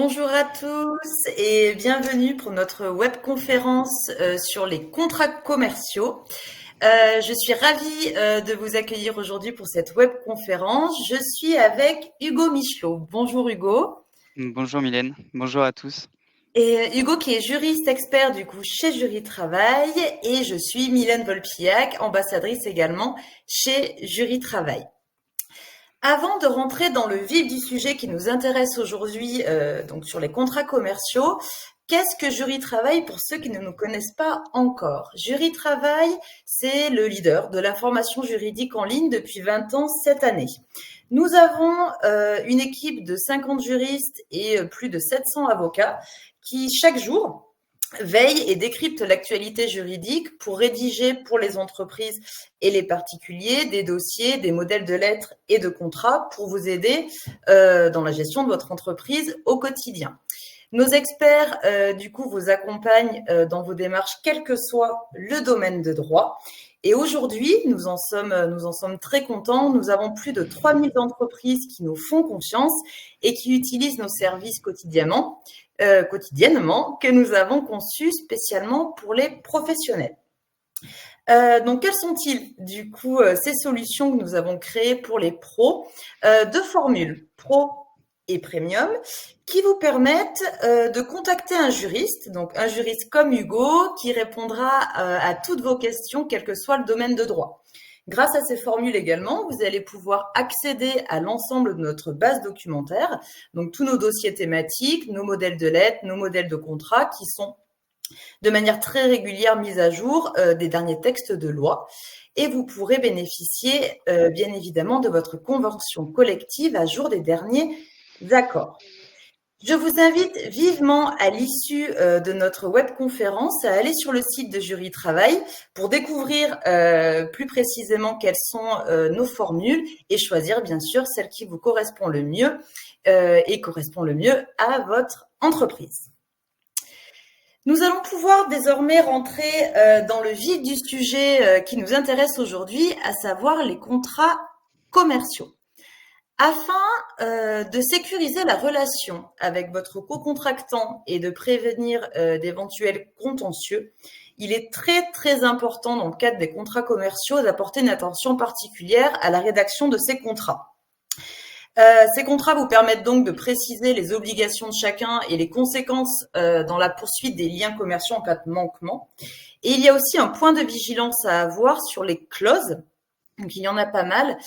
Bonjour à tous et bienvenue pour notre webconférence sur les contrats commerciaux. Je suis ravie de vous accueillir aujourd'hui pour cette webconférence. Je suis avec Hugo Michelot. Bonjour Hugo. Bonjour Mylène, bonjour à tous. Et Hugo qui est juriste expert du coup chez Jury Travail et je suis Mylène Volpillac, ambassadrice également chez Jury Travail. Avant de rentrer dans le vif du sujet qui nous intéresse aujourd'hui, donc sur les contrats commerciaux, qu'est-ce que Jury Travail pour ceux qui ne nous connaissent pas encore? Jury Travail, c'est le leader de l'information juridique en ligne depuis 20 ans cette année. Nous avons une équipe de 50 juristes et plus de 700 avocats qui, chaque jour, veille et décrypte l'actualité juridique pour rédiger pour les entreprises et les particuliers des dossiers, des modèles de lettres et de contrats pour vous aider dans la gestion de votre entreprise au quotidien. Nos experts, du coup, vous accompagnent dans vos démarches, quel que soit le domaine de droit. Et aujourd'hui, nous en sommes très contents. Nous avons plus de 3000 entreprises qui nous font confiance et qui utilisent nos services quotidiennement, que nous avons conçus spécialement pour les professionnels. Donc, quelles sont-ils, du coup, ces solutions que nous avons créées pour les pros? Deux formules, pro et premium, qui vous permettent de contacter un juriste, donc un juriste comme Hugo, qui répondra à toutes vos questions, quel que soit le domaine de droit. Grâce à ces formules également, vous allez pouvoir accéder à l'ensemble de notre base documentaire, donc tous nos dossiers thématiques, nos modèles de lettres, nos modèles de contrats qui sont de manière très régulière mis à jour des derniers textes de loi. Et vous pourrez bénéficier bien évidemment de votre convention collective à jour des derniers accords. Je vous invite vivement à l'issue de notre webconférence à aller sur le site de Jury Travail pour découvrir plus précisément quelles sont nos formules et choisir bien sûr celle qui vous correspond le mieux et correspond le mieux à votre entreprise. Nous allons pouvoir désormais rentrer dans le vif du sujet qui nous intéresse aujourd'hui, à savoir les contrats commerciaux. Afin de sécuriser la relation avec votre co-contractant et de prévenir d'éventuels contentieux, il est très très important dans le cadre des contrats commerciaux d'apporter une attention particulière à la rédaction de ces contrats. Ces contrats vous permettent donc de préciser les obligations de chacun et les conséquences dans la poursuite des liens commerciaux en cas de manquement. Et il y a aussi un point de vigilance à avoir sur les clauses. Donc, il y en a pas mal,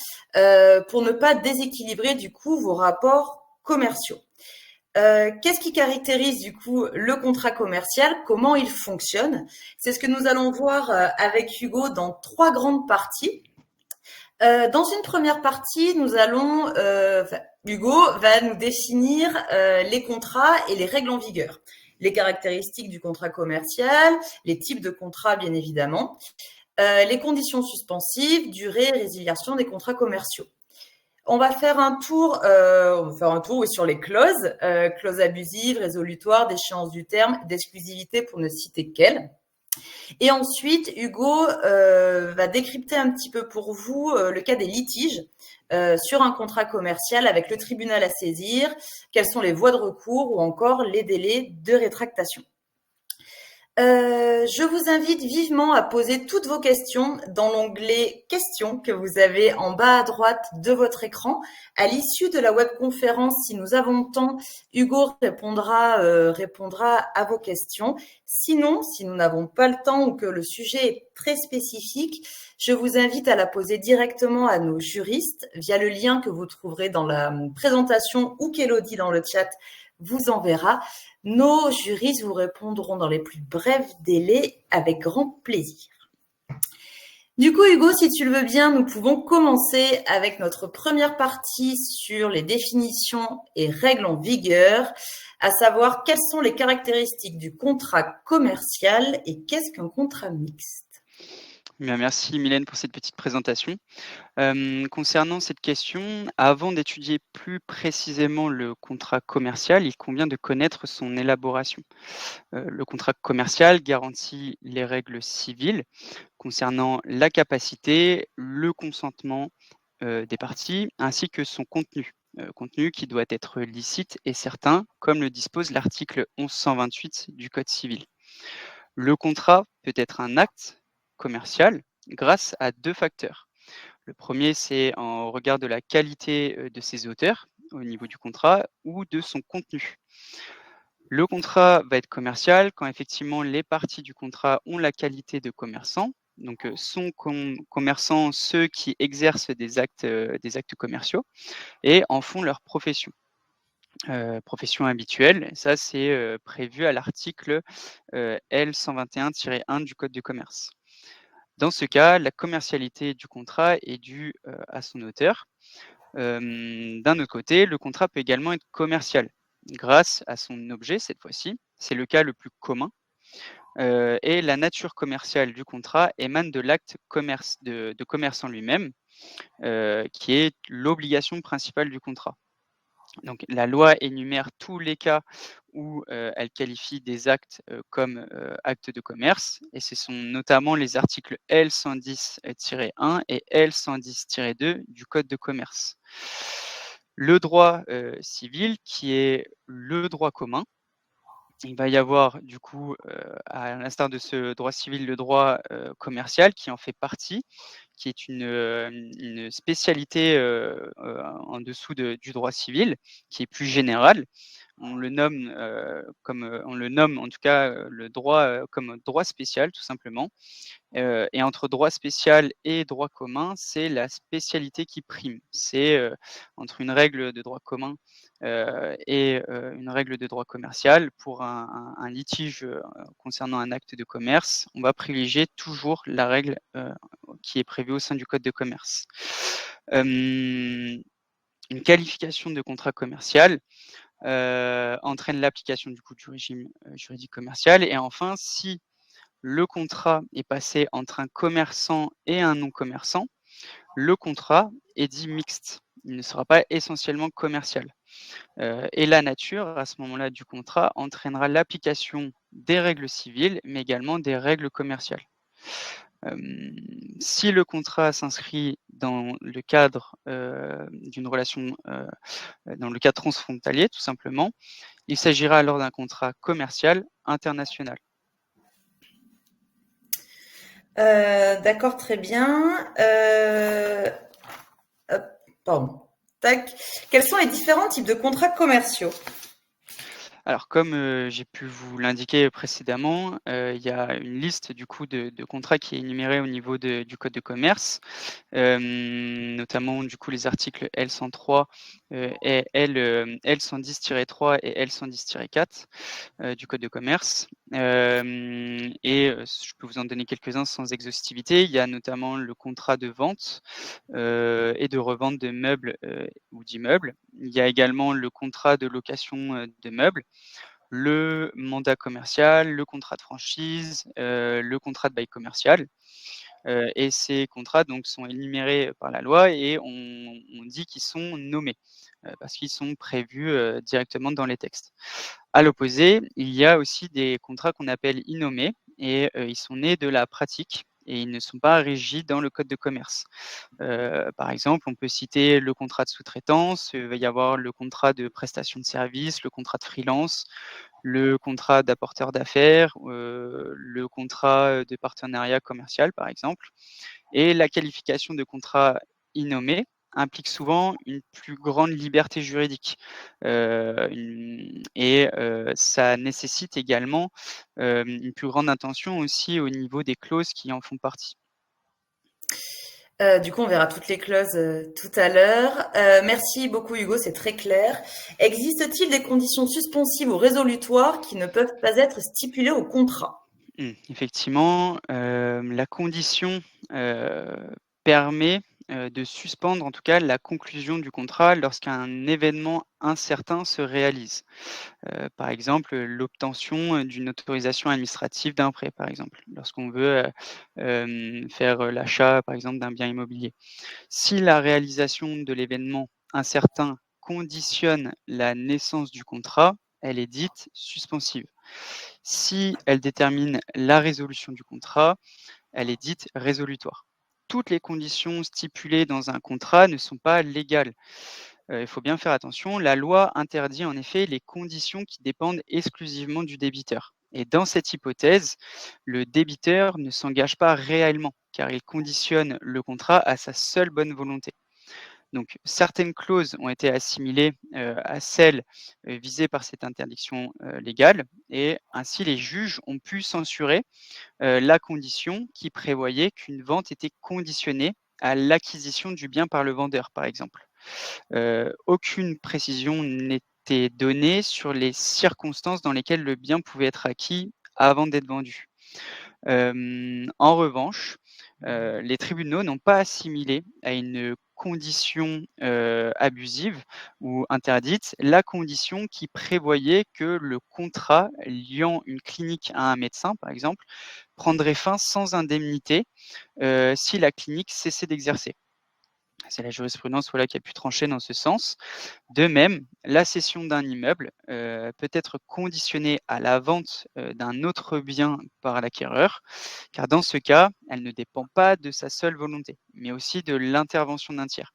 pour ne pas déséquilibrer, du coup, vos rapports commerciaux. Qu'est-ce qui caractérise, du coup, le contrat commercial? Comment il fonctionne? C'est ce que nous allons voir avec Hugo dans 3 grandes parties. Dans une première partie, Hugo va nous définir les contrats et les règles en vigueur, les caractéristiques du contrat commercial, les types de contrats, bien évidemment, les conditions suspensives, durée, résiliation des contrats commerciaux. On va faire un tour, oui, sur les clauses, clauses abusives, résolutoires, d'échéance du terme, d'exclusivité pour ne citer qu'elles. Et ensuite, Hugo va décrypter un petit peu pour vous le cas des litiges sur un contrat commercial avec le tribunal à saisir, quelles sont les voies de recours ou encore les délais de rétractation. Je vous invite vivement à poser toutes vos questions dans l'onglet questions que vous avez en bas à droite de votre écran. À l'issue de la webconférence, si nous avons le temps, Hugo répondra à vos questions. Sinon, si nous n'avons pas le temps ou que le sujet est très spécifique, je vous invite à la poser directement à nos juristes via le lien que vous trouverez dans la présentation ou qu'Elodie dans le chat vous enverra. Nos juristes vous répondront dans les plus brefs délais avec grand plaisir. Du coup, Hugo, si tu le veux bien, nous pouvons commencer avec notre première partie sur les définitions et règles en vigueur, à savoir quelles sont les caractéristiques du contrat commercial et qu'est-ce qu'un contrat mixte. Bien, merci Mylène pour cette petite présentation. Concernant cette question, avant d'étudier plus précisément le contrat commercial, il convient de connaître son élaboration. Le contrat commercial garantit les règles civiles concernant la capacité, le consentement des parties, ainsi que son contenu, contenu qui doit être licite et certain, comme le dispose l'article 1128 du Code civil. Le contrat peut être un acte commercial grâce à 2 facteurs. Le premier, c'est en regard de la qualité, de ses auteurs, au niveau du contrat ou de son contenu. Le contrat va être commercial quand effectivement les parties du contrat ont la qualité de commerçants, donc sont commerçants ceux qui exercent des actes commerciaux et en font leur profession. Profession habituelle, ça c'est, prévu à l'article, L 121-1 du code de commerce. Dans ce cas, la commercialité du contrat est due, à son auteur. D'un autre côté, le contrat peut également être commercial grâce à son objet cette fois-ci. C'est le cas le plus commun, et la nature commerciale du contrat émane de l'acte de commerce en lui-même, qui est l'obligation principale du contrat. Donc la loi énumère tous les cas où, elle qualifie des actes, comme, actes de commerce et ce sont notamment les articles L 110-1 et L 110-2 du code de commerce. Le droit, civil qui est le droit commun, il va y avoir du coup, à l'instar de ce droit civil, le droit, commercial qui en fait partie, qui est une spécialité, en dessous du droit civil, qui est plus général. On le nomme en tout cas, le droit, comme droit spécial tout simplement. Et entre droit spécial et droit commun, c'est la spécialité qui prime. C'est, entre une règle de droit commun, et une règle de droit commercial pour un litige, concernant un acte de commerce, on va privilégier toujours la règle, qui est prévue au sein du code de commerce. Hem, une qualification de contrat commercial, entraîne l'application du coup du régime, juridique commercial et enfin si le contrat est passé entre un commerçant et un non-commerçant, le contrat est dit mixte. Il ne sera pas essentiellement commercial. Et la nature, à ce moment-là, du contrat entraînera l'application des règles civiles, mais également des règles commerciales. Si le contrat s'inscrit dans le cadre, d'une relation, dans le cadre transfrontalier tout simplement, il s'agira alors d'un contrat commercial international. D'accord, très bien. Hop, pardon. Tac. Quels sont les différents types de contrats commerciaux? Alors comme, j'ai pu vous l'indiquer précédemment, il y a une liste du coup de contrats qui est énumérée au niveau du code de commerce, notamment du coup les articles L 103, et L 110-3 et L 110-4, du code de commerce. Et je peux vous en donner quelques-uns sans exhaustivité. Il y a notamment le contrat de vente, et de revente de meubles, ou d'immeubles. Il y a également le contrat de location, de meubles, le mandat commercial, le contrat de franchise, le contrat de bail commercial. Et ces contrats donc sont énumérés par la loi et on dit qu'ils sont nommés, parce qu'ils sont prévus, directement dans les textes. À l'opposé, il y a aussi des contrats qu'on appelle innommés et ils sont nés de la pratique et ils ne sont pas régis dans le code de commerce. Par exemple, on peut citer le contrat de sous-traitance, il va y avoir le contrat de prestation de service, le contrat de freelance, le contrat d'apporteur d'affaires, le contrat, de partenariat commercial, par exemple. Et la qualification de contrat innommé implique souvent une plus grande liberté juridique, ça nécessite également, une plus grande intention aussi au niveau des clauses qui en font partie. Du coup, on verra toutes les clauses tout à l'heure. Merci beaucoup Hugo, c'est très clair. Existe-t-il des conditions suspensives ou résolutoires qui ne peuvent pas être stipulées au contrat? Effectivement, la condition, permet, de suspendre en tout cas la conclusion du contrat lorsqu'un événement incertain se réalise. Par exemple, l'obtention, d'une autorisation administrative d'un prêt, par exemple, lorsqu'on veut, faire, l'achat, par exemple, d'un bien immobilier. Si la réalisation de l'événement incertain conditionne la naissance du contrat, elle est dite suspensive. Si elle détermine la résolution du contrat, elle est dite résolutoire. Toutes les conditions stipulées dans un contrat ne sont pas légales. il faut bien faire attention, la loi interdit en effet les conditions qui dépendent exclusivement du débiteur. Et dans cette hypothèse, le débiteur ne s'engage pas réellement, car il conditionne le contrat à sa seule bonne volonté. Donc certaines clauses ont été assimilées, à celles, visées par cette interdiction, légale, et ainsi les juges ont pu censurer, la condition qui prévoyait qu'une vente était conditionnée à l'acquisition du bien par le vendeur, par exemple. Aucune précision n'était donnée sur les circonstances dans lesquelles le bien pouvait être acquis avant d'être vendu. En revanche, les tribunaux n'ont pas assimilé à une condition, abusive ou interdite, la condition qui prévoyait que le contrat liant une clinique à un médecin, par exemple, prendrait fin sans indemnité, si la clinique cessait d'exercer. C'est la jurisprudence, voilà, qui a pu trancher dans ce sens. De même, la cession d'un immeuble, peut être conditionnée à la vente, d'un autre bien par l'acquéreur, car dans ce cas, elle ne dépend pas de sa seule volonté, mais aussi de l'intervention d'un tiers.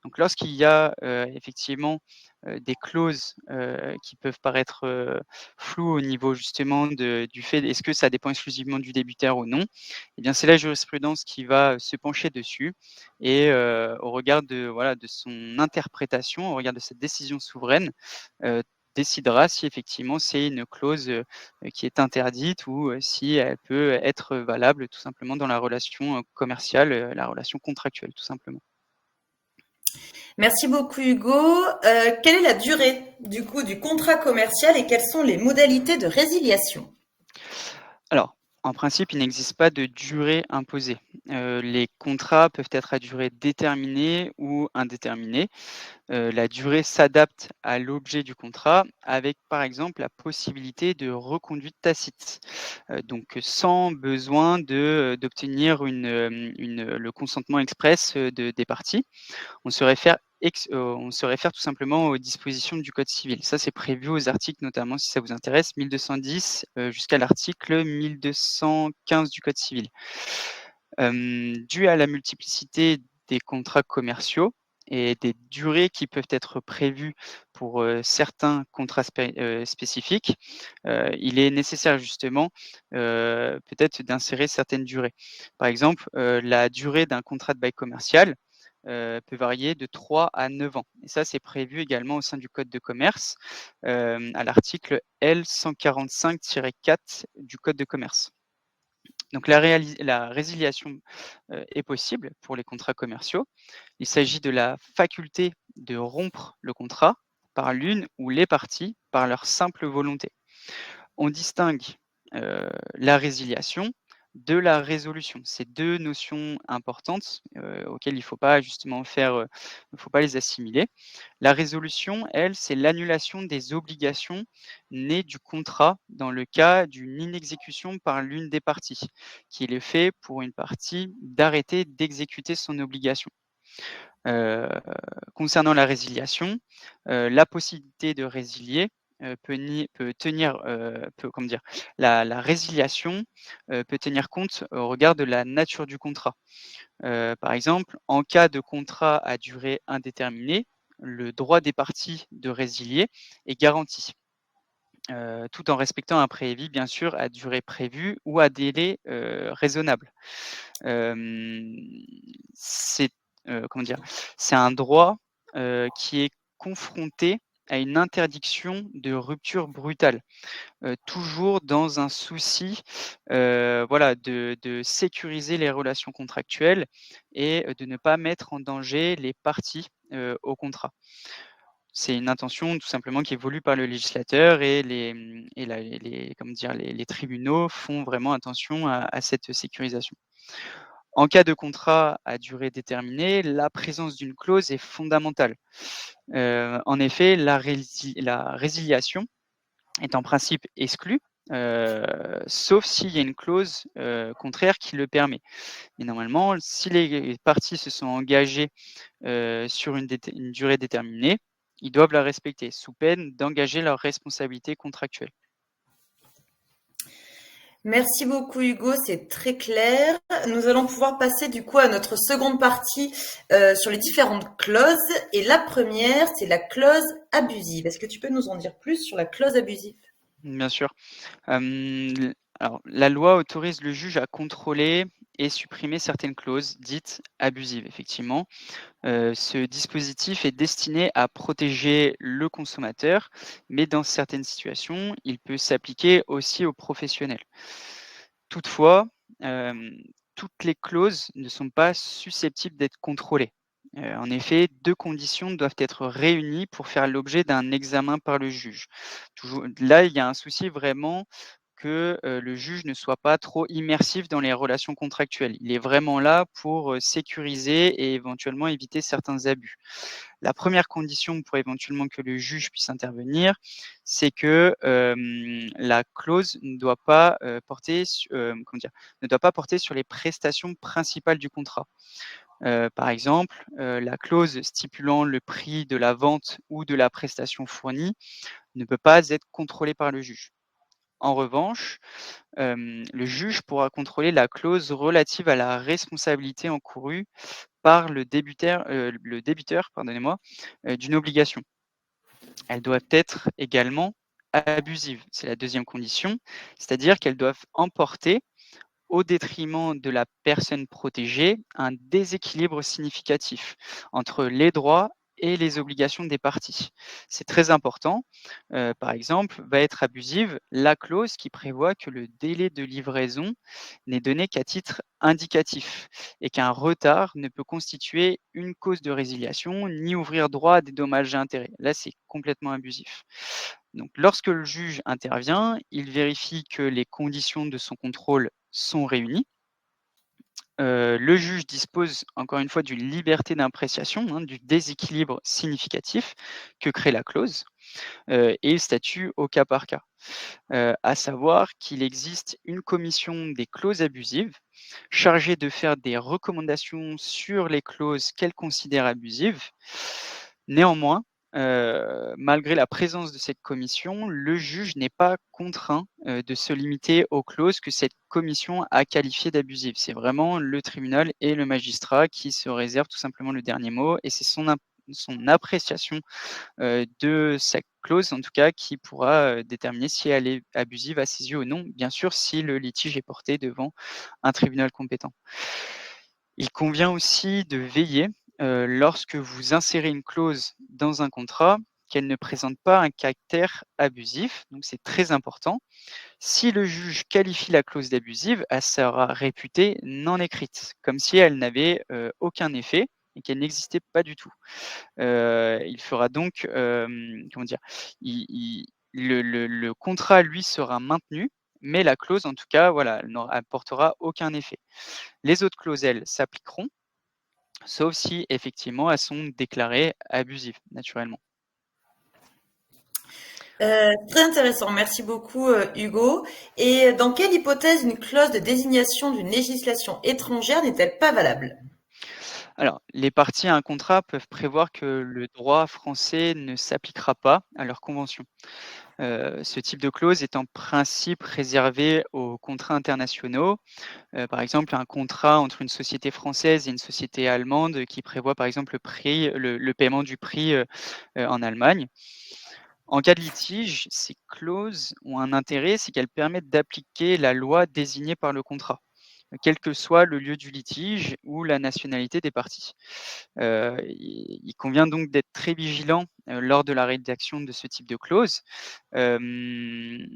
Donc lorsqu'il y a, effectivement, des clauses, qui peuvent paraître, floues au niveau justement du fait est-ce que ça dépend exclusivement du débiteur ou non? Eh bien, c'est la jurisprudence qui va se pencher dessus et au regard de, voilà, de son interprétation, au regard de cette décision souveraine, heu, décidera si effectivement c'est une clause, qui est interdite ou si elle peut être valable tout simplement dans la relation, commerciale, la relation contractuelle tout simplement. Merci beaucoup Hugo. Quelle est la durée du coup du contrat commercial et quelles sont les modalités de résiliation? Alors, en principe, il n'existe pas de durée imposée. Les contrats peuvent être à durée déterminée ou indéterminée. La durée s'adapte à l'objet du contrat avec, par exemple, la possibilité de reconduite tacite. Donc sans besoin d'obtenir le consentement express, des parties. On se réfère tout simplement aux dispositions du code civil. Ça, c'est prévu aux articles, notamment si ça vous intéresse, 1210, jusqu'à l'article 1215 du code civil. Dû à la multiplicité des contrats commerciaux et des durées qui peuvent être prévues pour, certains contrats spécifiques, il est nécessaire justement, peut-être d'insérer certaines durées. Par exemple, la durée d'un contrat de bail commercial, peut varier de 3 à 9 ans et ça, c'est prévu également au sein du code de commerce, à l'article L 145-4 du code de commerce. Donc la résiliation, est possible pour les contrats commerciaux. Il s'agit de la faculté de rompre le contrat par l'une ou les parties par leur simple volonté. On distingue, la résiliation de la résolution. C'est 2 notions importantes, auxquelles il ne faut pas justement faire, il faut pas les assimiler. La résolution, elle, c'est l'annulation des obligations nées du contrat dans le cas d'une inexécution par l'une des parties, qui est le fait pour une partie d'arrêter d'exécuter son obligation. Heu, Concernant la résiliation, la possibilité de résilier, peut tenir, peut comment dire? La résiliation, peut tenir compte au regard de la nature du contrat. Par exemple, en cas de contrat à durée indéterminée, le droit des parties de résilier est garanti, tout en respectant un préavis bien sûr à durée prévue ou à délai, raisonnable. Hem, c'est, comment dire? C'est un droit, qui est confronté à une interdiction de rupture brutale, toujours dans un souci, voilà, de sécuriser les relations contractuelles et de ne pas mettre en danger les parties, au contrat. C'est une intention tout simplement qui est voulue par le législateur et et les comment dire? Les tribunaux font vraiment attention à cette sécurisation. En cas de contrat à durée déterminée, la présence d'une clause est fondamentale. En effet, la résiliation est en principe exclue, sauf s'il y a une clause, contraire qui le permet. Mais normalement, si les parties se sont engagées, sur une durée déterminée, ils doivent la respecter, sous peine d'engager leur responsabilité contractuelle. Merci beaucoup Hugo, c'est très clair. Nous allons pouvoir passer du coup à notre seconde partie sur les différentes clauses. Et la première, c'est la clause abusive. Est-ce que tu peux nous en dire plus sur la clause abusive? Bien sûr. Alors, la loi autorise le juge à contrôler et supprimer certaines clauses dites abusives, effectivement. Ce dispositif est destiné à protéger le consommateur, mais dans certaines situations, il peut s'appliquer aussi aux professionnels. Toutefois, toutes les clauses ne sont pas susceptibles d'être contrôlées. En effet, 2 conditions doivent être réunies pour faire l'objet d'un examen par le juge. Toujours là, il y a un souci vraiment que, le juge ne soit pas trop immersif dans les relations contractuelles. Il est vraiment là pour, sécuriser et éventuellement éviter certains abus. La première condition pour éventuellement que le juge puisse intervenir, c'est que, la clause ne doit pas, comment dire? Ne doit pas porter sur les prestations principales du contrat. Par exemple, la clause stipulant le prix de la vente ou de la prestation fournie ne peut pas être contrôlée par le juge. En revanche, le juge pourra contrôler la clause relative à la responsabilité encourue par le débiteur, pardonnez-moi, d'une obligation. Elles doivent être également abusives, c'est la deuxième condition, c'est-à-dire qu'elles doivent emporter, au détriment de la personne protégée, un déséquilibre significatif entre les droits et les obligations des parties. C'est très important. Par exemple, va être abusive la clause qui prévoit que le délai de livraison n'est donné qu'à titre indicatif et qu'un retard ne peut constituer une cause de résiliation ni ouvrir droit à des dommages et intérêts. Là, c'est complètement abusif. Donc, lorsque le juge intervient, il vérifie que les conditions de son contrôle sont réunies. Le juge dispose encore une fois d'une liberté d'appréciation, hein, du déséquilibre significatif que crée la clause, et il statue au cas par cas. À savoir qu'il existe une commission des clauses abusives chargée de faire des recommandations sur les clauses qu'elle considère abusives. Néanmoins, malgré la présence de cette commission, le juge n'est pas contraint, de se limiter aux clauses que cette commission a qualifiées d'abusives. C'est vraiment le tribunal et le magistrat qui se réservent tout simplement le dernier mot et c'est son appréciation, de cette clause, en tout cas, qui pourra, déterminer si elle est abusive à ses yeux ou non, bien sûr si le litige est porté devant un tribunal compétent. Il convient aussi de veiller, lorsque vous insérez une clause dans un contrat, qu'elle ne présente pas un caractère abusif, donc c'est très important. Si le juge qualifie la clause d'abusive, elle sera réputée non écrite, comme si elle n'avait, aucun effet et qu'elle n'existait pas du tout. Il fera donc, comment dire? Le contrat, lui, sera maintenu, mais la clause, en tout cas, voilà, elle portera aucun effet. Les autres clauses, elles, s'appliqueront, sauf si effectivement elles sont déclarées abusives, naturellement. Très intéressant, merci beaucoup Hugo. Et dans quelle hypothèse une clause de désignation d'une législation étrangère n'est-elle pas valable? Alors, les parties à un contrat peuvent prévoir que le droit français ne s'appliquera pas à leur convention. Ce type de clause est en principe réservé aux contrats internationaux. Par exemple, un contrat entre une société française et une société allemande qui prévoit, par exemple, le paiement du prix, en Allemagne. En cas de litige, ces clauses ont un intérêt, c'est qu'elles permettent d'appliquer la loi désignée par le contrat, quel que soit le lieu du litige ou la nationalité des parties. Il convient donc d'être très vigilant, lors de la rédaction de ce type de clause. Hem,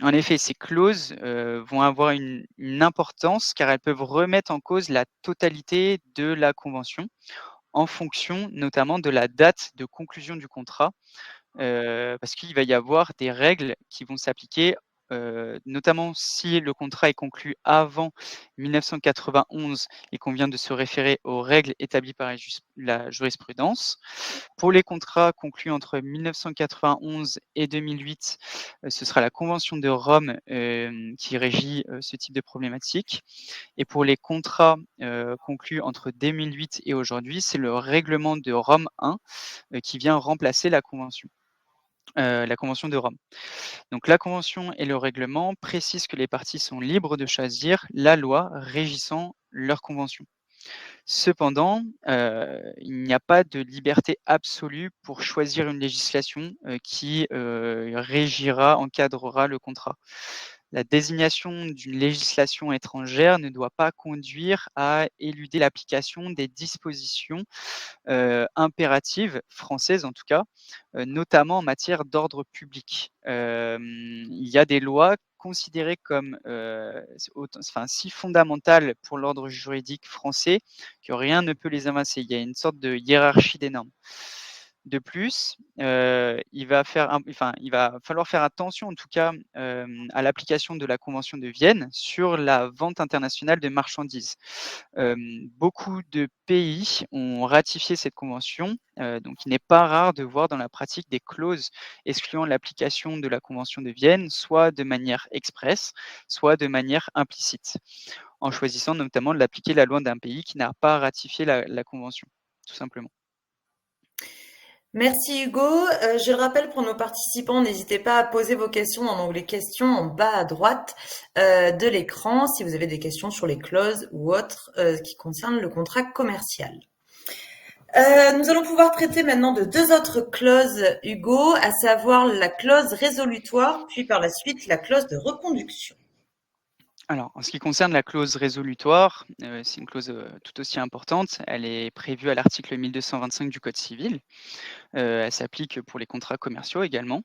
En effet, ces clauses, vont avoir une importance car elles peuvent remettre en cause la totalité de la convention, en fonction notamment de la date de conclusion du contrat. Parce qu'il va y avoir des règles qui vont s'appliquer, notamment si le contrat est conclu avant 1991, il convient de se référer aux règles établies par la jurisprudence. Pour les contrats conclus entre 1991 et 2008, ce sera la convention de Rome, qui régit, ce type de problématique et pour les contrats, conclus entre 2008 et aujourd'hui, c'est le règlement de Rome I, qui vient remplacer la convention. la convention de Rome. Donc la convention et le règlement précisent que les parties sont libres de choisir la loi régissant leur convention. Cependant, il n'y a pas de liberté absolue pour choisir une législation, qui, régira, encadrera le contrat. La désignation d'une législation étrangère ne doit pas conduire à éluder l'application des dispositions, impératives, françaises en tout cas, notamment en matière d'ordre public. Il y a des lois considérées comme, si fondamentales pour l'ordre juridique français que rien ne peut les évincer. Il y a une sorte de hiérarchie des normes. De plus, il va falloir faire attention en tout cas, à l'application de la convention de Vienne sur la vente internationale de marchandises. Beaucoup de pays ont ratifié cette convention, donc il n'est pas rare de voir dans la pratique des clauses excluant l'application de la convention de Vienne, soit de manière expresse, soit de manière implicite, en choisissant notamment de l'appliquer la loi d'un pays qui n'a pas ratifié la convention, tout simplement. Merci Hugo. Je le rappelle pour nos participants, n'hésitez pas à poser vos questions dans l'onglet questions en bas à droite de l'écran si vous avez des questions sur les clauses ou autres qui concernent le contrat commercial. Nous allons pouvoir traiter maintenant de deux autres clauses, Hugo, à savoir la clause résolutoire, puis par la suite la clause de reconduction. Alors, en ce qui concerne la clause résolutoire, c'est une clause, tout aussi importante. Elle est prévue à l'article 1225 du code civil. Elle s'applique pour les contrats commerciaux également.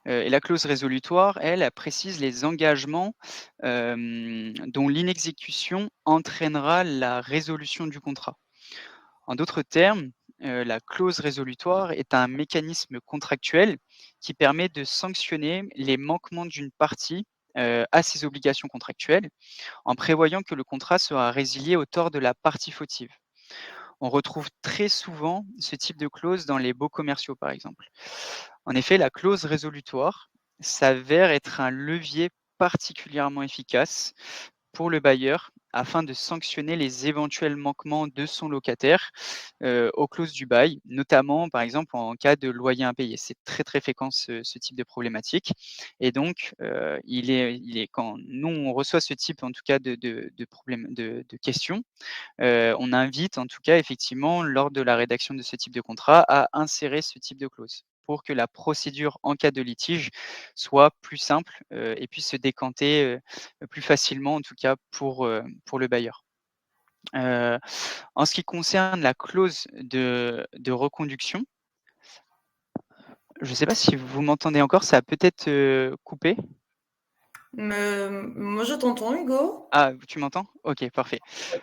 Et la clause résolutoire, elle précise les engagements, dont l'inexécution entraînera la résolution du contrat. En d'autres termes, la clause résolutoire est un mécanisme contractuel qui permet de sanctionner les manquements d'une partie, à ses obligations contractuelles, en prévoyant que le contrat sera résilié au tort de la partie fautive. On retrouve très souvent ce type de clause dans les baux commerciaux, par exemple. En effet, la clause résolutoire s'avère être un levier particulièrement efficace pour le bailleur afin de sanctionner les éventuels manquements de son locataire aux clauses du bail, notamment par exemple en cas de loyer impayé. C'est très très fréquent ce type de problématique. Et donc, il est quand nous on reçoit ce type en tout cas de problème, de questions, on invite en tout cas effectivement lors de la rédaction de ce type de contrat à insérer ce type de clause pour que la procédure en cas de litige soit plus simple, et puisse se décanter, plus facilement en tout cas pour le bailleur. Heu, En ce qui concerne la clause de reconduction, je ne sais pas si vous m'entendez encore, ça a peut-être, coupé? Moi je t'entends, Hugo. Ah, tu m'entends? OK, parfait.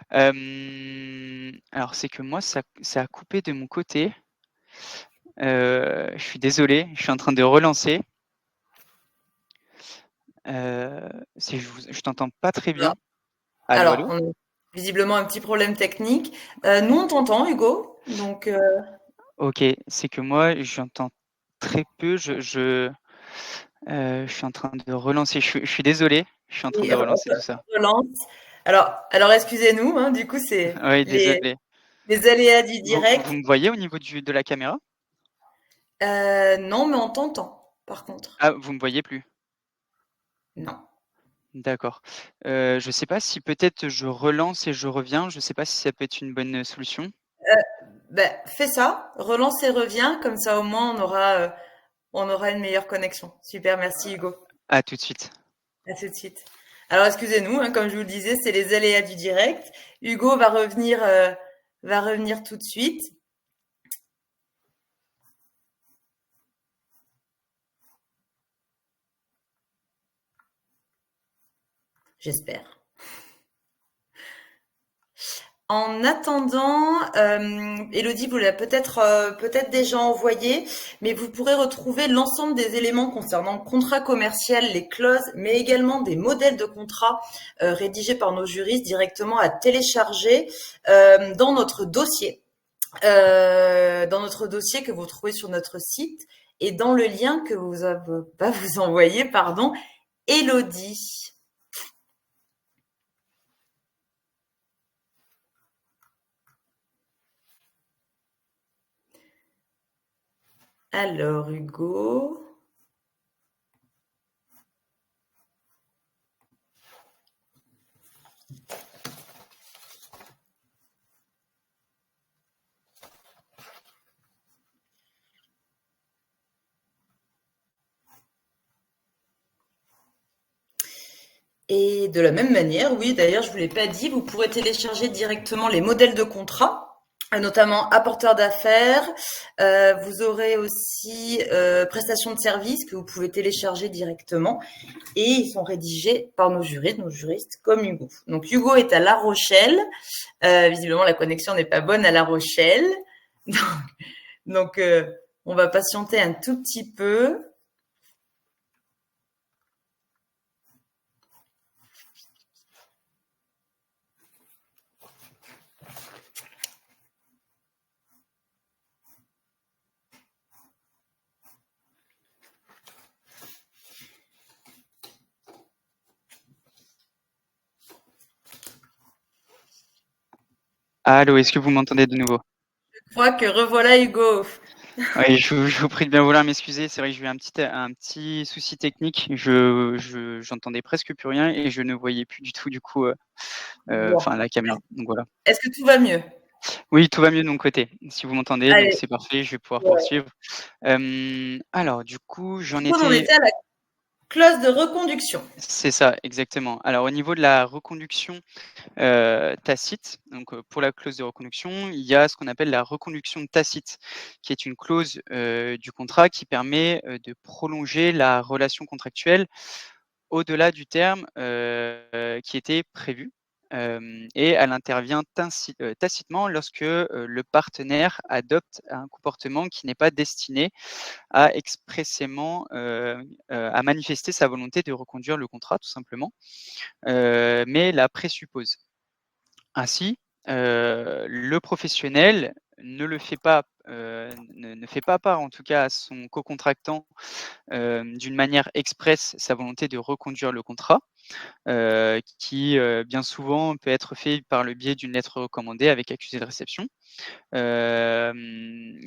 Alors c'est que moi ça a coupé de mon côté. Je suis désolé, je suis en train de relancer. Si je t'entends pas très bien. Allô, Alors, allô? on a visiblement un petit problème technique. Nous, on t'entend, Hugo. Donc, OK, c'est que moi j'entends très peu. Je suis en train de relancer. Je suis désolé, je suis en train oui, de relancer tout ça. relance. Alors excusez-nous, hein, du coup, c'est Oui, désolé. les aléas du Vous direct. me voyez au niveau de la caméra? Non, mais on t'entend, par contre. Ah, vous me voyez plus? Non. D'accord. Je sais pas si peut-être je relance et je reviens, je sais pas si ça peut être une bonne solution? Ben, fais ça, relance et reviens, comme ça au moins on aura une meilleure connexion. Super, merci Hugo. À tout de suite. À tout de suite. Alors excusez-nous, hein, comme je vous le disais, c'est les aléas du direct. Hugo va revenir tout de suite. J'espère. En attendant, Elodie vous l'a peut-être déjà envoyé, mais vous pourrez retrouver l'ensemble des éléments concernant le contrat commercial, les clauses, mais également des modèles de contrat rédigés par nos juristes directement à télécharger dans notre dossier que vous trouvez sur notre site et dans le lien que va vous envoyer, pardon, Elodie. Alors, Hugo. Et de la même manière, oui, d'ailleurs, je vous l'ai pas dit, vous pourrez télécharger directement les modèles de contrat, notamment apporteur d'affaires. Vous aurez aussi prestations de services que vous pouvez télécharger directement et ils sont rédigés par nos juristes comme Hugo. Donc Hugo est à La Rochelle. Visiblement, la connexion n'est pas bonne à La Rochelle. Donc on va patienter un tout petit peu. Allô, est-ce que vous m'entendez de nouveau? Je crois que revoilà Hugo. Oui, je vous prie de bien vouloir m'excuser. C'est vrai que j'ai eu un petit souci technique. J'entendais presque plus rien et je ne voyais plus du tout, du coup, Bon. la caméra. Donc voilà. Est-ce que tout va mieux? Oui, tout va mieux de mon côté. Si vous m'entendez, donc Allez, c'est parfait, je vais pouvoir ouais. poursuivre. Alors du coup, Du j'en coup, on en étais était à la clause de reconduction. c'est ça, exactement. Alors au niveau de la reconduction, tacite, donc pour la clause de reconduction, il y a ce qu'on appelle la reconduction tacite, qui est une clause, du contrat qui permet, de prolonger la relation contractuelle au-delà du terme, qui était prévu, et elle intervient tacitement lorsque, le partenaire adopte un comportement qui n'est pas destiné à expressément, à manifester sa volonté de reconduire le contrat tout simplement, mais la présuppose. Ainsi, le professionnel ne le fait pas, ne fait pas part en tout cas à son cocontractant, d'une manière expresse sa volonté de reconduire le contrat, qui, bien souvent peut être fait par le biais d'une lettre recommandée avec accusé de réception. Il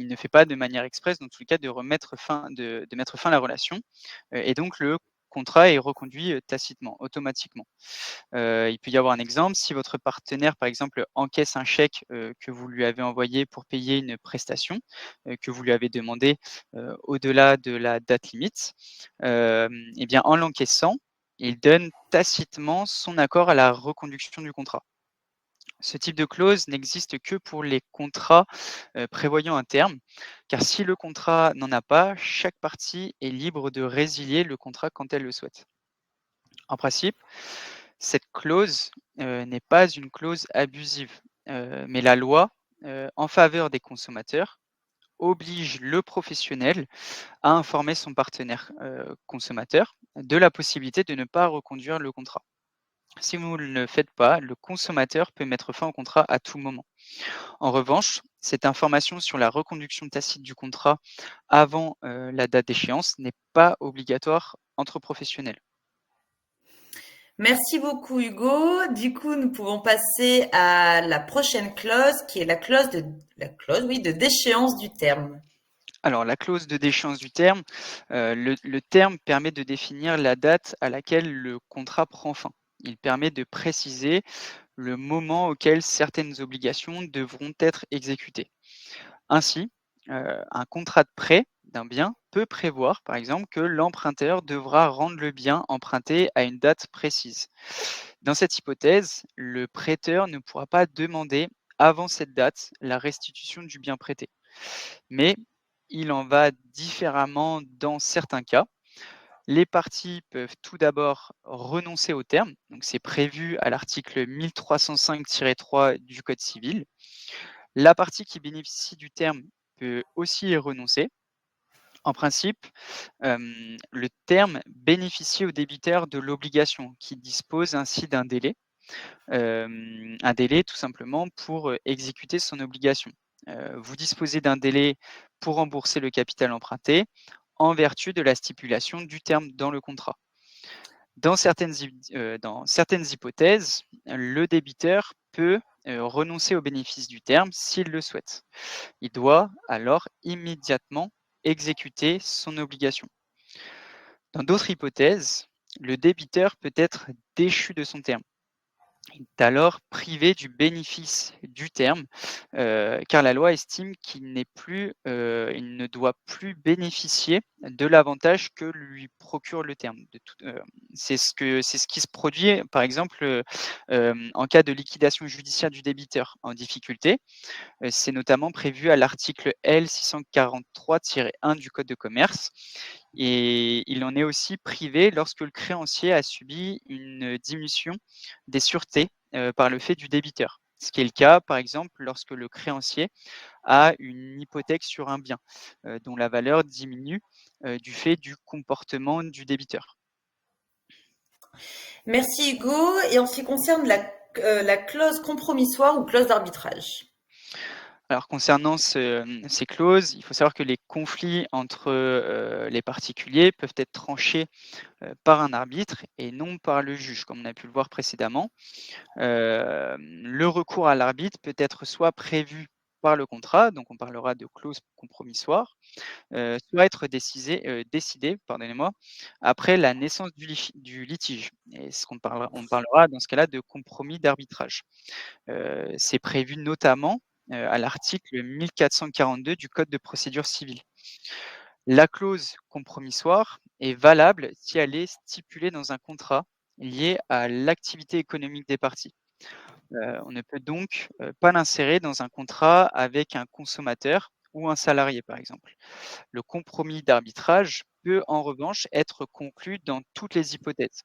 ne fait pas de manière expresse dans tous les cas de mettre fin à la relation, et donc le contrat est reconduit, tacitement, automatiquement. Il peut y avoir un exemple, si votre partenaire, par exemple, encaisse un chèque, que vous lui avez envoyé pour payer une prestation, que vous lui avez demandé, au-delà de la date limite, et bien, en l'encaissant, il donne tacitement son accord à la reconduction du contrat. Ce type de clause n'existe que pour les contrats, prévoyant un terme, car si le contrat n'en a pas, chaque partie est libre de résilier le contrat quand elle le souhaite. En principe, cette clause, n'est pas une clause abusive, mais la loi, en faveur des consommateurs, oblige le professionnel à informer son partenaire, consommateur de la possibilité de ne pas reconduire le contrat. Si vous ne le faites pas, le consommateur peut mettre fin au contrat à tout moment. En revanche, cette information sur la reconduction tacite du contrat avant, la date d'échéance n'est pas obligatoire entre professionnels. Merci beaucoup Hugo. Du coup, nous pouvons passer à la prochaine clause qui est oui, de déchéance du terme. Alors, la clause de déchéance du terme, le terme permet de définir la date à laquelle le contrat prend fin. Il permet de préciser le moment auquel certaines obligations devront être exécutées. Ainsi, un contrat de prêt d'un bien peut prévoir, par exemple, que l'emprunteur devra rendre le bien emprunté à une date précise. Dans cette hypothèse, le prêteur ne pourra pas demander avant cette date la restitution du bien prêté. Mais il en va différemment dans certains cas. Les parties peuvent tout d'abord renoncer au terme, donc c'est prévu à l'article 1305-3 du Code civil. La partie qui bénéficie du terme peut aussi y renoncer. En principe, le terme bénéficie au débiteur de l'obligation qui dispose ainsi d'un délai. Un délai tout simplement pour, exécuter son obligation. Vous disposez d'un délai pour rembourser le capital emprunté en vertu de la stipulation du terme dans le contrat. Dans certaines hypothèses, le débiteur peut, renoncer au bénéfice du terme s'il le souhaite. Il doit alors immédiatement exécuter son obligation. Dans d'autres hypothèses, le débiteur peut être déchu de son terme. Il est alors privé du bénéfice du terme, car la loi estime il ne doit plus bénéficier de l'avantage que lui procure le terme. C'est ce qui se produit, par exemple, en cas de liquidation judiciaire du débiteur en difficulté. C'est notamment prévu à l'article L 643-1 du code de commerce et il en est aussi privé lorsque le créancier a subi une diminution des sûretés, par le fait du débiteur. Ce qui est le cas, par exemple, lorsque le créancier a une hypothèque sur un bien, dont la valeur diminue, du fait du comportement du débiteur. Merci Hugo. Et en ce qui concerne la clause compromissoire ou clause d'arbitrage. Alors concernant ces clauses, il faut savoir que les conflits entre, les particuliers peuvent être tranchés, par un arbitre et non par le juge, comme on a pu le voir précédemment. Le recours à l'arbitre peut être soit prévu par le contrat, donc on parlera de clause compromissoire, soit être décidé, pardonnez-moi, après la naissance du litige et on parlera dans ce cas-là de compromis d'arbitrage. C'est prévu notamment, à l'article 1442 du code de procédure civile. La clause compromissoire est valable si elle est stipulée dans un contrat lié à l'activité économique des parties. On ne peut donc, pas l'insérer dans un contrat avec un consommateur ou un salarié, par exemple. Le compromis d'arbitrage peut en revanche être conclu dans toutes les hypothèses.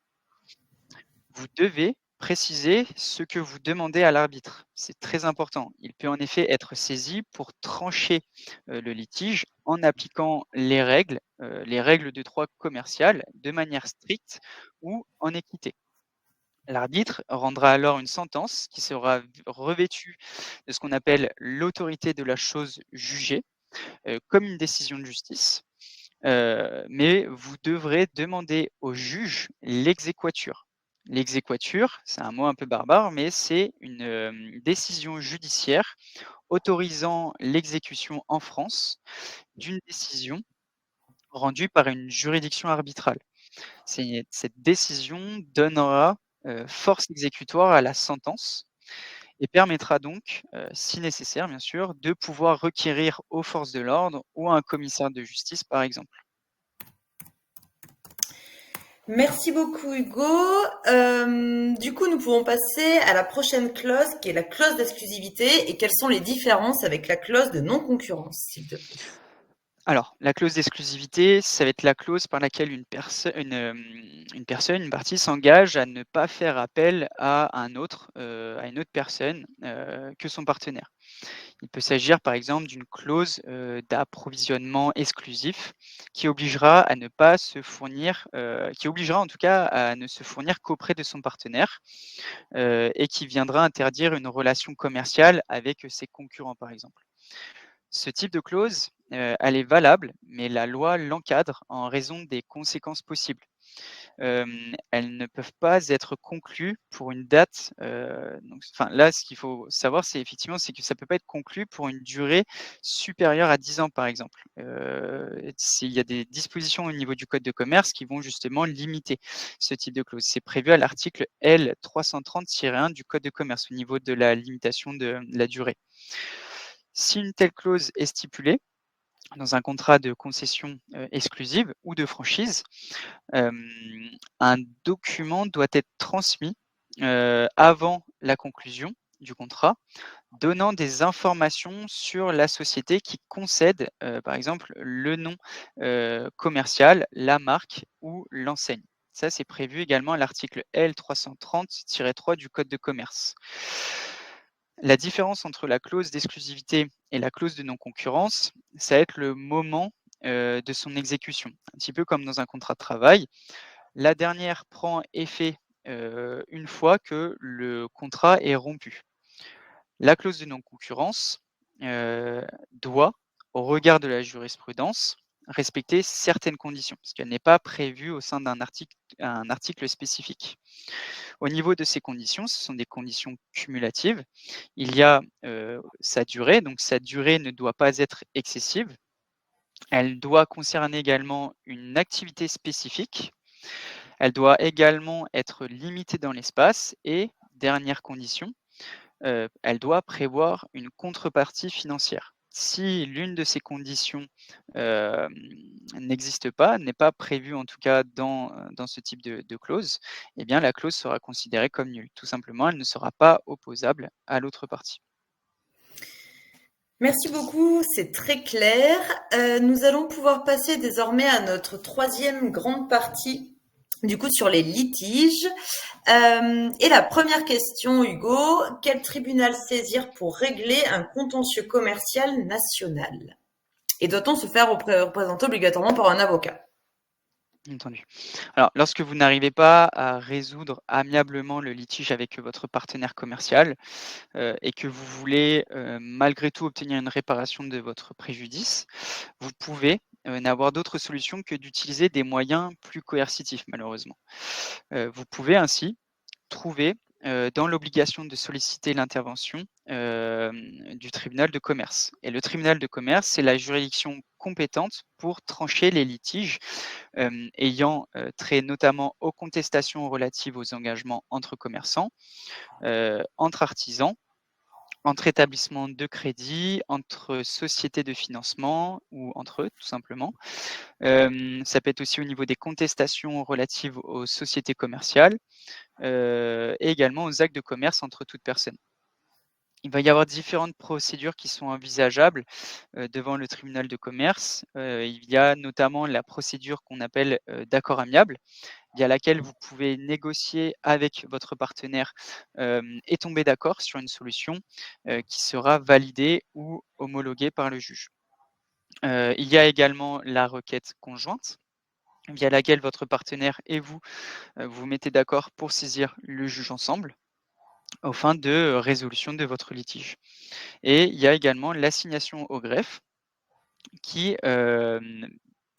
Vous devez préciser ce que vous demandez à l'arbitre. C'est très important. Il peut en effet être saisi pour trancher, le litige en appliquant les règles de droit commercial de manière stricte ou en équité. L'arbitre rendra alors une sentence qui sera revêtue de ce qu'on appelle l'autorité de la chose jugée, comme une décision de justice. Mais vous devrez demander au juge l'exéquatur. L'exéquatur, c'est un mot un peu barbare, mais c'est une, décision judiciaire autorisant l'exécution en France d'une décision rendue par une juridiction arbitrale. Cette décision donnera, force exécutoire à la sentence et permettra donc, si nécessaire bien sûr, de pouvoir requérir aux forces de l'ordre ou à un commissaire de justice par exemple. Merci beaucoup Hugo. Du coup, nous pouvons passer à la prochaine clause qui est la clause d'exclusivité et quelles sont les différences avec la clause de non-concurrence, s'il te plaît. Alors, la clause d'exclusivité, ça va être la clause par laquelle une partie s'engage à ne pas faire appel à une autre personne, que son partenaire. Il peut s'agir par exemple d'une clause, d'approvisionnement exclusif qui obligera en tout cas à ne se fournir qu'auprès de son partenaire, et qui viendra interdire une relation commerciale avec, ses concurrents par exemple. Ce type de clause, elle est valable, mais la loi l'encadre en raison des conséquences possibles. Elles ne peuvent pas être conclues pour une date, là, ce qu'il faut savoir, c'est que ça peut pas être conclu pour une durée supérieure à 10 ans, par exemple. Il y a des dispositions au niveau du code de commerce qui vont justement limiter ce type de clause. C'est prévu à l'article L 330-1 du code de commerce, au niveau de la limitation de la durée. Si une telle clause est stipulée dans un contrat de concession, exclusive ou de franchise, hem, un document doit être transmis, avant la conclusion du contrat, donnant des informations sur la société qui concède, par exemple, le nom, commercial, la marque ou l'enseigne. Ça, c'est prévu également à l'article L 330-3 du code de commerce. La différence entre la clause d'exclusivité et la clause de non-concurrence, ça va être le moment, de son exécution. Un petit peu comme dans un contrat de travail. La dernière prend effet, une fois que le contrat est rompu. La clause de non-concurrence, doit, au regard de la jurisprudence, respecter certaines conditions, parce qu'elle n'est pas prévue au sein un article spécifique. Au niveau de ces conditions, ce sont des conditions cumulatives. Il y a, sa durée, donc sa durée ne doit pas être excessive. Elle doit concerner également une activité spécifique. Elle doit également être limitée dans l'espace et dernière condition, elle doit prévoir une contrepartie financière. Si l'une de ces conditions, hem, n'existe pas, n'est pas prévue en tout cas dans ce type de clause, eh bien la clause sera considérée comme nulle. Tout simplement, elle ne sera pas opposable à l'autre partie. Merci beaucoup, c'est très clair. Nous allons pouvoir passer désormais à notre troisième grande partie, du coup sur les litiges. Et la première question, Hugo, quel tribunal saisir pour régler un contentieux commercial national? Et doit-on se faire représenter obligatoirement par un avocat? Entendu. Alors, lorsque vous n'arrivez pas à résoudre amiablement le litige avec votre partenaire commercial, et que vous voulez, malgré tout obtenir une réparation de votre préjudice, vous pouvez, n'avoir d'autre solution que d'utiliser des moyens plus coercitifs malheureusement. Vous pouvez ainsi trouver, dans l'obligation de solliciter l'intervention, du tribunal de commerce et le tribunal de commerce, c'est la juridiction compétente pour trancher les litiges, ayant, trait notamment aux contestations relatives aux engagements entre commerçants, entre artisans, entre établissements de crédit, entre sociétés de financement ou entre eux, tout simplement. Ça peut être aussi au niveau des contestations relatives aux sociétés commerciales, et également aux actes de commerce entre toutes personnes. Il va y avoir différentes procédures qui sont envisageables, devant le tribunal de commerce. Il y a notamment la procédure qu'on appelle, d'accord amiable, via laquelle vous pouvez négocier avec votre partenaire, et tomber d'accord sur une solution, qui sera validée ou homologuée par le juge. Il y a également la requête conjointe, via laquelle votre partenaire et vous, vous mettez d'accord pour saisir le juge ensemble, aux fins de résolution de votre litige. Et il y a également l'assignation au greffe qui,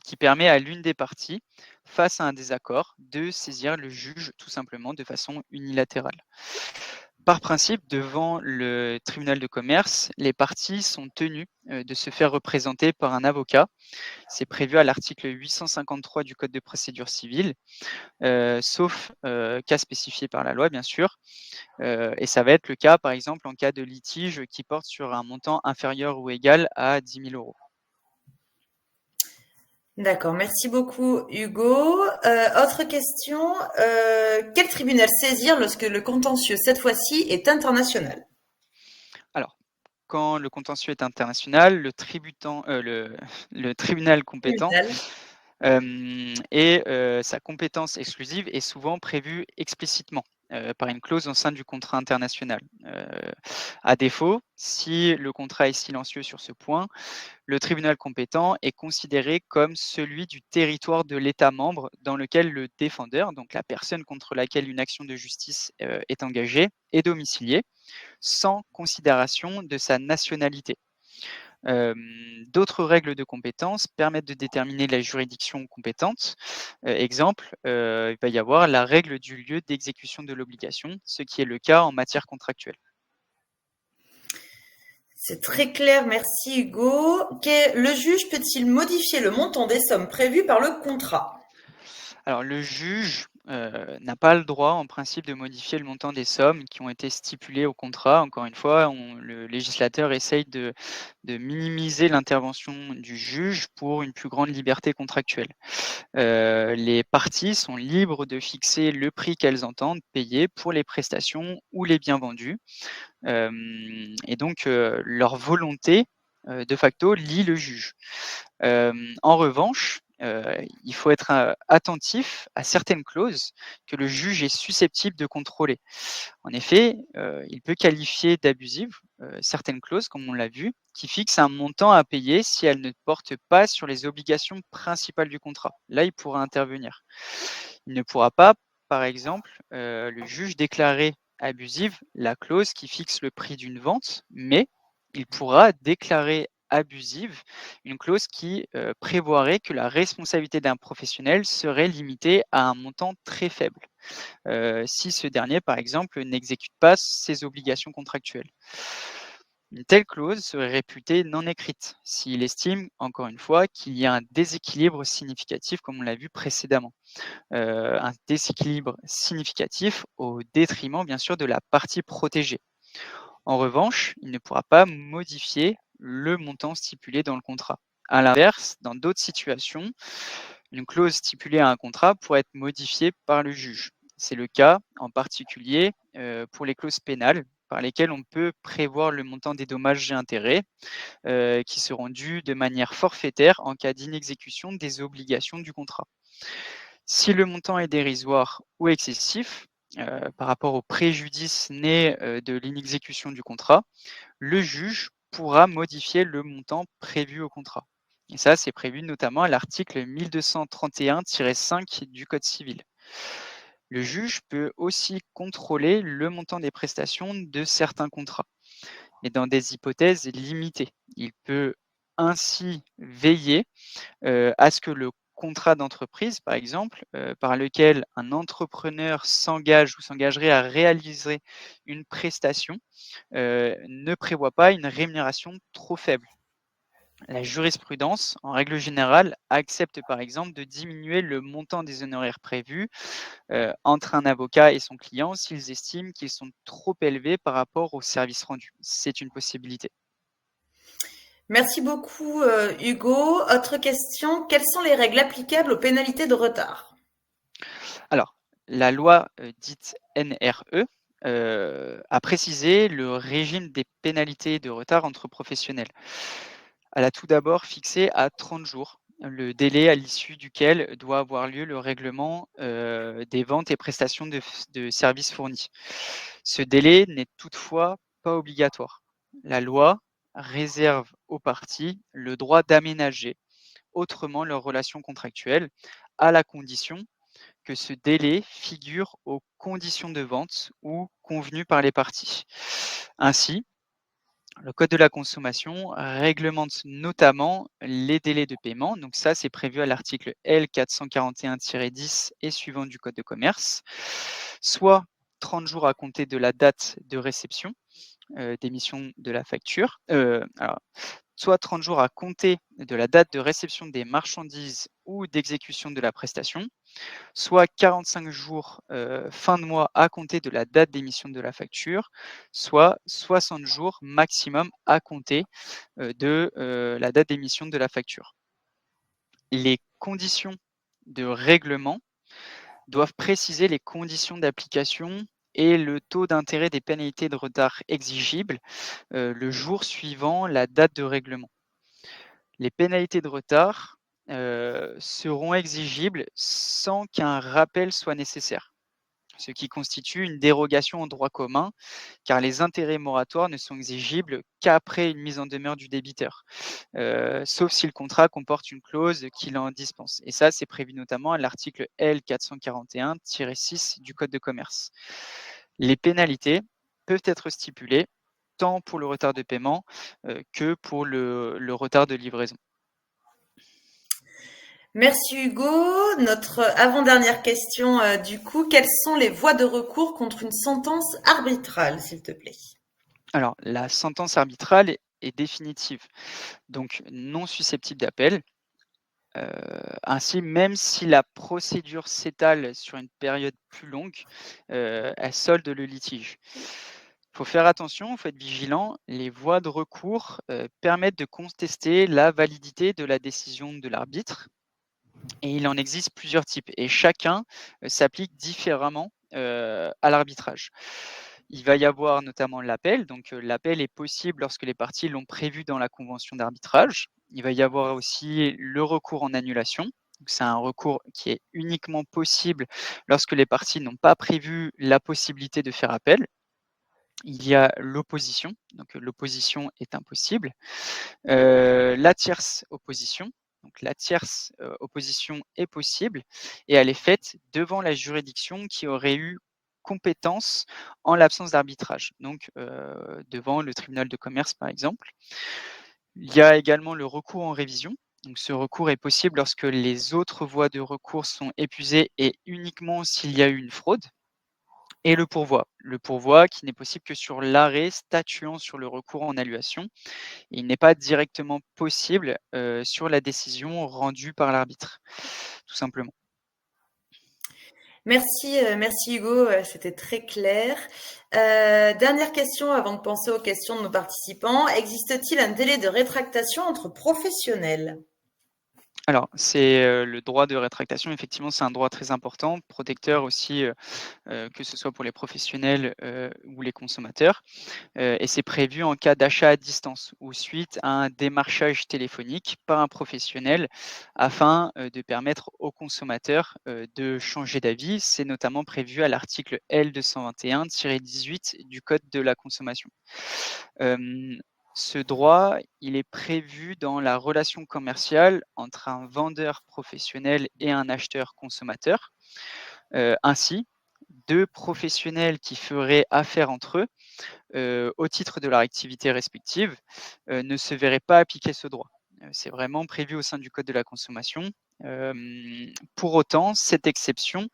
qui permet à l'une des parties, face à un désaccord, de saisir le juge tout simplement de façon unilatérale. Par principe, devant le tribunal de commerce, les parties sont tenues, de se faire représenter par un avocat. C'est prévu à l'article 853 du code de procédure civile, sauf, cas spécifiés par la loi bien sûr. Et ça va être le cas, par exemple, en cas de litige qui porte sur un montant inférieur ou égal à 10 000 €. D'accord, merci beaucoup Hugo. Autre question, quel tribunal saisir lorsque le contentieux, cette fois-ci, est international? Alors, quand le contentieux est international, le tribunal compétent, Tribunal. et sa compétence exclusive est souvent prévue explicitement, par une clause au sein du contrat international. À défaut, si le contrat est silencieux sur ce point, le tribunal compétent est considéré comme celui du territoire de l'État membre dans lequel le défendeur, donc la personne contre laquelle une action de justice, est engagée, est domicilié, sans considération de sa nationalité. D'autres règles de compétence permettent de déterminer la juridiction compétente. Exemple, il va y avoir la règle du lieu d'exécution de l'obligation, ce qui est le cas en matière contractuelle. C'est très clair, merci Hugo. Le juge peut-il modifier le montant des sommes prévues par le contrat? Alors le juge, n'a pas le droit en principe de modifier le montant des sommes qui ont été stipulées au contrat. Encore une fois, le législateur essaye de minimiser l'intervention du juge pour une plus grande liberté contractuelle. Les parties sont libres de fixer le prix qu'elles entendent payer pour les prestations ou les biens vendus. Et donc, leur volonté, de facto lie le juge. En revanche, il faut être, attentif à certaines clauses que le juge est susceptible de contrôler. En effet, il peut qualifier d'abusives, certaines clauses, comme on l'a vu, qui fixent un montant à payer si elles ne portent pas sur les obligations principales du contrat. Là, il pourra intervenir. Il ne pourra pas, par exemple, le juge déclarer abusive la clause qui fixe le prix d'une vente, mais il pourra déclarer abusive une clause qui, prévoirait que la responsabilité d'un professionnel serait limitée à un montant très faible, si ce dernier, par exemple, n'exécute pas ses obligations contractuelles. Une telle clause serait réputée non écrite s'il estime, encore une fois, qu'il y a un déséquilibre significatif, comme on l'a vu précédemment. Un déséquilibre significatif au détriment, bien sûr, de la partie protégée. En revanche, il ne pourra pas modifier le montant stipulé dans le contrat. À l'inverse, dans d'autres situations, une clause stipulée à un contrat pourrait être modifiée par le juge. C'est le cas en particulier pour les clauses pénales, par lesquelles on peut prévoir le montant des dommages et intérêts qui seront dus de manière forfaitaire en cas d'inexécution des obligations du contrat. Si le montant est dérisoire ou excessif, par rapport au préjudice né de l'inexécution du contrat, le juge pourra modifier le montant prévu au contrat. Et ça, c'est prévu notamment à l'article 1231-5 du Code civil. Le juge peut aussi contrôler le montant des prestations de certains contrats, mais dans des hypothèses limitées. Il peut ainsi veiller à ce que le contrat d'entreprise, par exemple, par lequel un entrepreneur s'engage ou s'engagerait à réaliser une prestation, ne prévoit pas une rémunération trop faible. La jurisprudence, en règle générale, accepte par exemple de diminuer le montant des honoraires prévus entre un avocat et son client s'ils estiment qu'ils sont trop élevés par rapport au service rendu. C'est une possibilité. Merci beaucoup, Hugo. Autre question, quelles sont les règles applicables aux pénalités de retard? Alors, la loi dite NRE a précisé le régime des pénalités de retard entre professionnels. Elle a tout d'abord fixé à 30 jours le délai à l'issue duquel doit avoir lieu le règlement des ventes et prestations de services fournis. Ce délai n'est toutefois pas obligatoire. La loi réserve aux parties le droit d'aménager autrement leurs relations contractuelles à la condition que ce délai figure aux conditions de vente ou convenues par les parties. Ainsi, le Code de la consommation réglemente notamment les délais de paiement. Donc ça, c'est prévu à l'article L441-10 et suivant du Code de commerce, soit 30 jours à compter de la date de réception d'émission de la facture. Soit 30 jours à compter de la date de réception des marchandises ou d'exécution de la prestation, soit 45 jours fin de mois à compter de la date d'émission de la facture, soit 60 jours maximum à compter de la date d'émission de la facture. Les conditions de règlement doivent préciser les conditions d'application et le taux d'intérêt des pénalités de retard exigibles le jour suivant la date de règlement. Les pénalités de retard seront exigibles sans qu'un rappel soit nécessaire, ce qui constitue une dérogation au droit commun, car les intérêts moratoires ne sont exigibles qu'après une mise en demeure du débiteur, sauf si le contrat comporte une clause qui l'en dispense. Et ça, c'est prévu notamment à l'article L441-6 du Code de commerce. Les pénalités peuvent être stipulées tant pour le retard de paiement que pour le retard de livraison. Merci Hugo. Notre avant-dernière question, du coup, quelles sont les voies de recours contre une sentence arbitrale, s'il te plaît? Alors, la sentence arbitrale est définitive, donc non susceptible d'appel. Ainsi, même si la procédure s'étale sur une période plus longue, elle solde le litige. Il faut faire attention, il faut être vigilant. Les voies de recours permettent de contester la validité de la décision de l'arbitre et il en existe plusieurs types et chacun s'applique différemment à l'arbitrage. Il va y avoir notamment l'appel. Donc, l'appel est possible lorsque les parties l'ont prévu dans la convention d'arbitrage. Il va y avoir aussi le recours en annulation. C'est un recours qui est uniquement possible lorsque les parties n'ont pas prévu la possibilité de faire appel. Il y a l'opposition. Donc, l'opposition est impossible. La tierce opposition. Donc, la tierce opposition est possible et elle est faite devant la juridiction qui aurait eu compétence en l'absence d'arbitrage, donc devant le tribunal de commerce par exemple. Il y a également le recours en révision. Donc, ce recours est possible lorsque les autres voies de recours sont épuisées et uniquement s'il y a eu une fraude. et le pourvoi. Le pourvoi qui n'est possible que sur l'arrêt statuant sur le recours en annulation. Il n'est pas directement possible, sur la décision rendue par l'arbitre, tout simplement. Merci Hugo, c'était très clair. Dernière question avant de penser aux questions de nos participants. Existe-t-il un délai de rétractation entre professionnels? Alors, c'est, le droit de rétractation, effectivement, c'est un droit très important, protecteur aussi, que ce soit pour les professionnels, ou les consommateurs. Et c'est prévu en cas d'achat à distance ou suite à un démarchage téléphonique par un professionnel afin, de permettre aux consommateurs, de changer d'avis. C'est notamment prévu à l'article L221-18 du code de la consommation. Ce droit, il est prévu dans la relation commerciale entre un vendeur professionnel et un acheteur consommateur. Ainsi, 2 professionnels qui feraient affaire entre eux au titre de leur activité respective, ne se verraient pas appliquer ce droit. C'est vraiment prévu au sein du code de la consommation. Pour autant, cette exception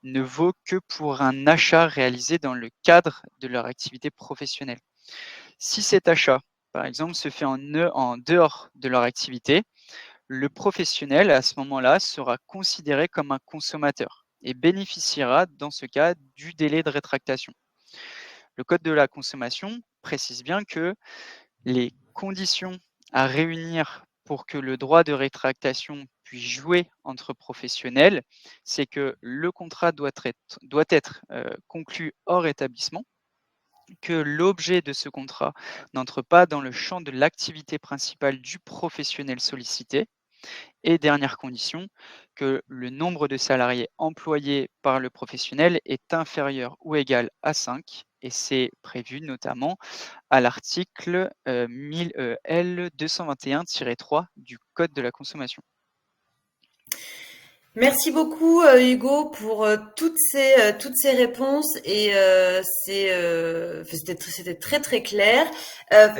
ne vaut que pour un achat réalisé dans le cadre de leur activité professionnelle. Si cet achat, par exemple, se fait en dehors de leur activité, le professionnel, à ce moment-là, sera considéré comme un consommateur et bénéficiera, dans ce cas, du délai de rétractation. Le code de la consommation précise bien que les conditions à réunir pour que le droit de rétractation puisse jouer entre professionnels, c'est que le contrat doit être conclu hors établissement, que l'objet de ce contrat n'entre pas dans le champ de l'activité principale du professionnel sollicité, et dernière condition, que le nombre de salariés employés par le professionnel est inférieur ou égal à 5, et c'est prévu notamment à l'article, 1000, L221-3 du code de la consommation. Merci beaucoup Hugo pour toutes ces réponses et c'était très très clair.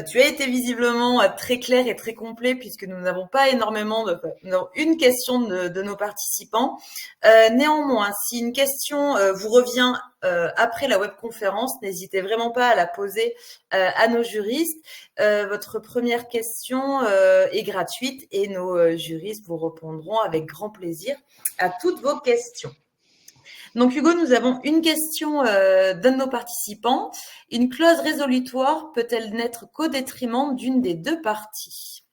Tu as été visiblement très clair et très complet puisque nous n'avons pas énormément non, une question de nos participants. Néanmoins, si une question vous revient après la webconférence, n'hésitez vraiment pas à la poser à nos juristes. Votre première question est gratuite et nos juristes vous répondront avec grand plaisir à toutes vos questions. Donc Hugo, nous avons une question d'un de nos participants. Une clause résolutoire peut-elle n'être qu'au détriment d'une des deux parties?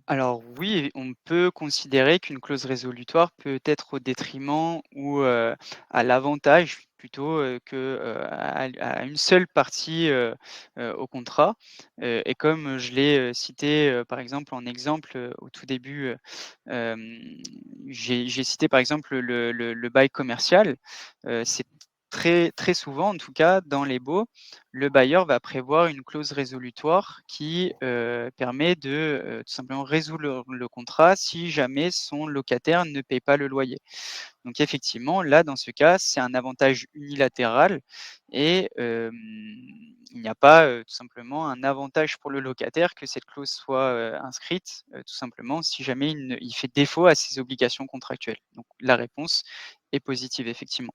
Alors oui, on peut considérer qu'une clause résolutoire peut être au détriment ou, à l'avantage plutôt, que, à une seule partie, au contrat. Et comme je l'ai, cité, par exemple en exemple, au tout début, j'ai cité par exemple le bail commercial. C'est très très souvent en tout cas dans les baux, le bailleur va prévoir une clause résolutoire qui, permet de, tout simplement résoudre le contrat si jamais son locataire ne paye pas le loyer. Donc effectivement, là, dans ce cas, c'est un avantage unilatéral et il n'y a pas, tout simplement un avantage pour le locataire que cette clause soit, inscrite, tout simplement si jamais il fait défaut à ses obligations contractuelles. Donc la réponse est positive, effectivement.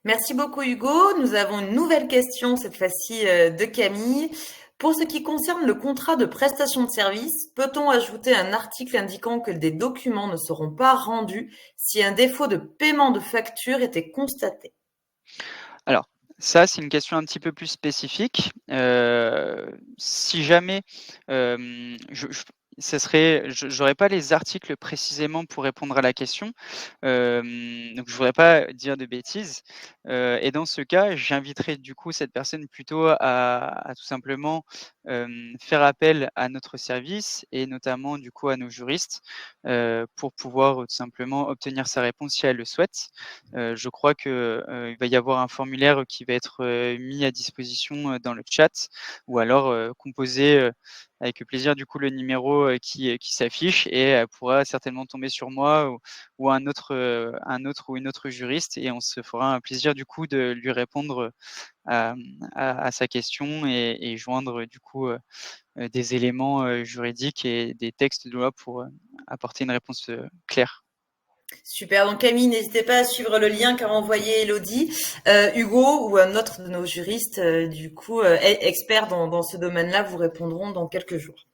Merci beaucoup Hugo. Nous avons une nouvelle question, cette fois-ci de Camille. Pour ce qui concerne le contrat de prestation de service, peut-on ajouter un article indiquant que des documents ne seront pas rendus si un défaut de paiement de facture était constaté? Alors, ça, c'est une question un petit peu plus spécifique. Si jamais, je ça serait j'aurais pas les articles précisément pour répondre à la question, donc je voudrais pas dire de bêtises, et dans ce cas, j'inviterais du coup cette personne plutôt à tout simplement, faire appel à notre service et notamment du coup à nos juristes, pour pouvoir, tout simplement obtenir sa réponse si elle le souhaite. Je crois que, il va y avoir un formulaire qui va être, mis à disposition, dans le chat ou alors, composer, avec plaisir du coup le numéro, qui s'affiche et elle pourra certainement tomber sur moi ou un autre ou une autre juriste et on se fera un plaisir du coup de lui répondre, à sa question et joindre du coup, des éléments, juridiques et des textes de loi pour, apporter une réponse, claire. Super. Donc Camille, n'hésitez pas à suivre le lien qu'a envoyé Elodie. Hugo ou un autre de nos juristes, experts dans ce domaine-là, vous répondront dans quelques jours.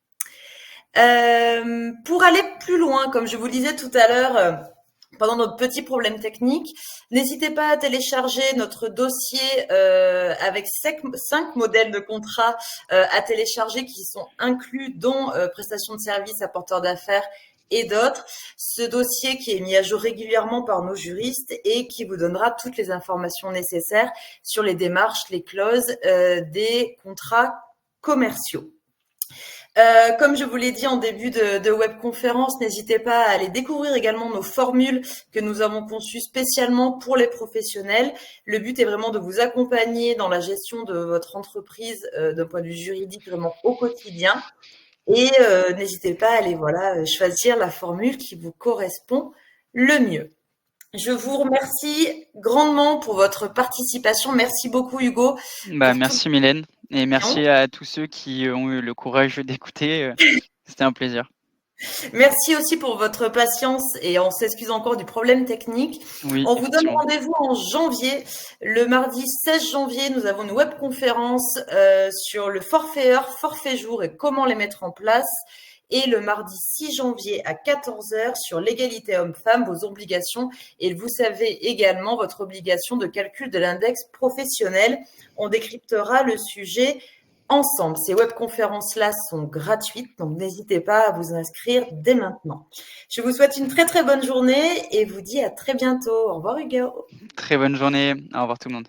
Pour aller plus loin, comme je vous le disais tout à l'heure, pendant notre petit problème technique, n'hésitez pas à télécharger notre dossier avec 5 modèles de contrats à télécharger qui sont inclus, dont prestations de services, apporteurs d'affaires et d'autres. Ce dossier qui est mis à jour régulièrement par nos juristes et qui vous donnera toutes les informations nécessaires sur les démarches, les clauses des contrats commerciaux. Comme je vous l'ai dit en début de webconférence, n'hésitez pas à aller découvrir également nos formules que nous avons conçues spécialement pour les professionnels. Le but est vraiment de vous accompagner dans la gestion de votre entreprise d'un point de vue juridique vraiment au quotidien. Et n'hésitez pas à aller choisir la formule qui vous correspond le mieux. Je vous remercie grandement pour votre participation. Merci beaucoup Hugo. Merci Mylène, et merci à tous ceux qui ont eu le courage d'écouter. C'était un plaisir. Merci aussi pour votre patience et on s'excuse encore du problème technique. Oui, on vous donne rendez-vous en janvier. Le mardi 16 janvier, nous avons une webconférence sur le forfait heure, forfait jour et comment les mettre en place. Et le mardi 6 janvier à 14h sur l'égalité homme-femme, vos obligations. Et vous savez également votre obligation de calcul de l'index professionnel. On décryptera le sujet ensemble. Ces webconférences-là sont gratuites, donc n'hésitez pas à vous inscrire dès maintenant. Je vous souhaite une très très bonne journée et vous dis à très bientôt. Au revoir Hugo. Très bonne journée. Au revoir tout le monde.